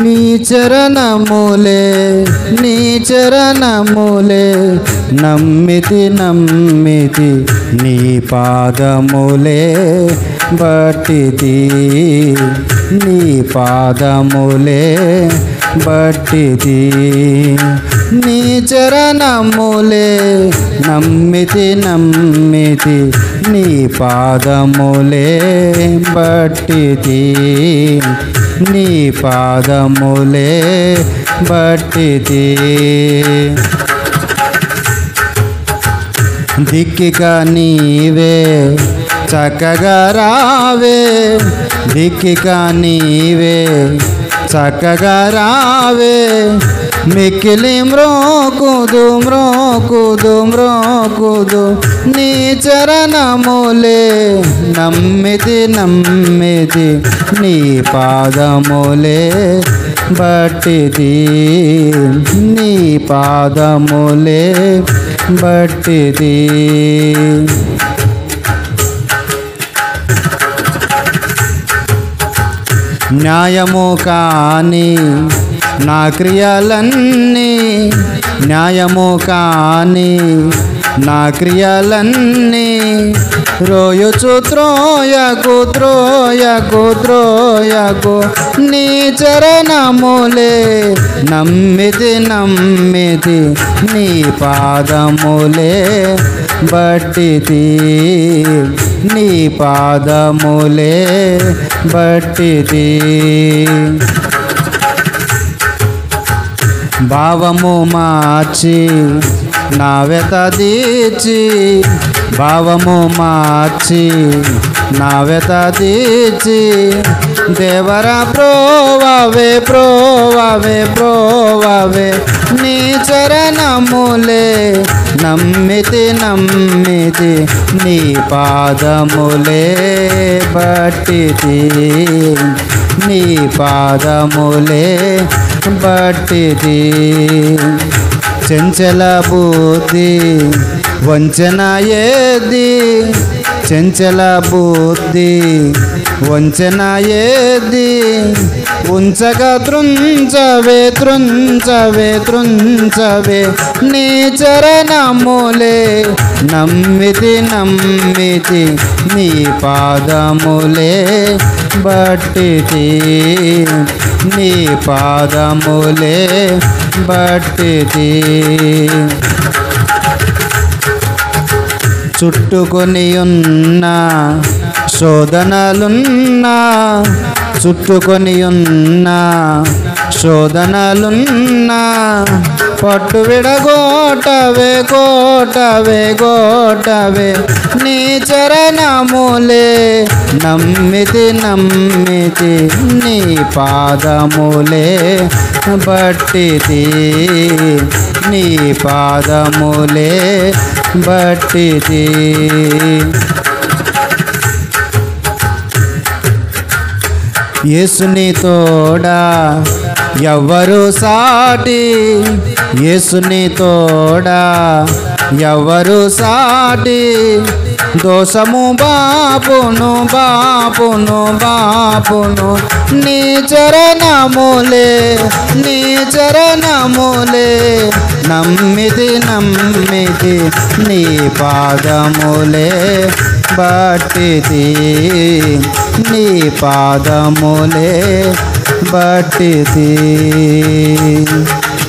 నీ చరణములే నీ చరణములే నమ్మితి నమ్మితి నీ పాదములే బట్టితి నీ పాదములే బట్టితి నీ చరణములే నమ్మితి నమ్మితి నీ పాదములే బట్టితి నీ పాదములే బట్టితి దిక్కిగా నీవే చక్కగా రావే దిక్కిగా నీవే చక్కగా రావే మిక్కిలి మ్రోకుదు మ్రోకుదు మ్రోకుదు నీ చరణములే నమ్మితి నమ్మితి నీ పాదములే బట్టితి నీ పాదములే బట్టితి న్యాయము కాని నా క్రియలన్నీ న్యాయము కాని నా క్రియలన్నీ రోయుచు త్రోయకు త్రోయకు త్రోయకు నీ చరణములే నమ్మితి నమ్మితి నీ పాదములే బట్టితి నీ పాదములే బట్టితి భావము మార్చి నా వెత తీర్చి భావము మార్చి నా వెత తీర్చి దేవర ప్రోవవే ప్రోవవే ప్రోవవే నీ చరణములే నమ్మితి నమ్మితి నీ పాదములే బట్టితి నీ పాదములే బట్టితి చంచల బుద్ధి వంచన ఏది చంచల బుద్ధి వంచన ఏది ఉంచగా త్రుంచవే త్రుంచవే త్రుంచవే నీ చరణములే నమ్మితి నమ్మితి నీ పాదములే బట్టితి నీ పాదములే బట్టితి చుట్టుకొని ఉన్న శోధనలున్నా చుట్టుకొని ఉన్న శోధనలున్నా పట్టు విడగోటవే కోటవే గోటవే నీ చరణములే నమ్మితి నమ్మితి నీ పాదములే బట్టితి నీ పాదములే బట్టితి యేసుని తోడా ఎవ్వరు సాటి యేసుని తోడా ఎవ్వరు సాటి దోషము బాపును బాపును బాపును నీ చరణములే నీ చరణములే నమ్మితి నమ్మితి నీ పాదములే బట్టితి నీ పాదములే బట్టితి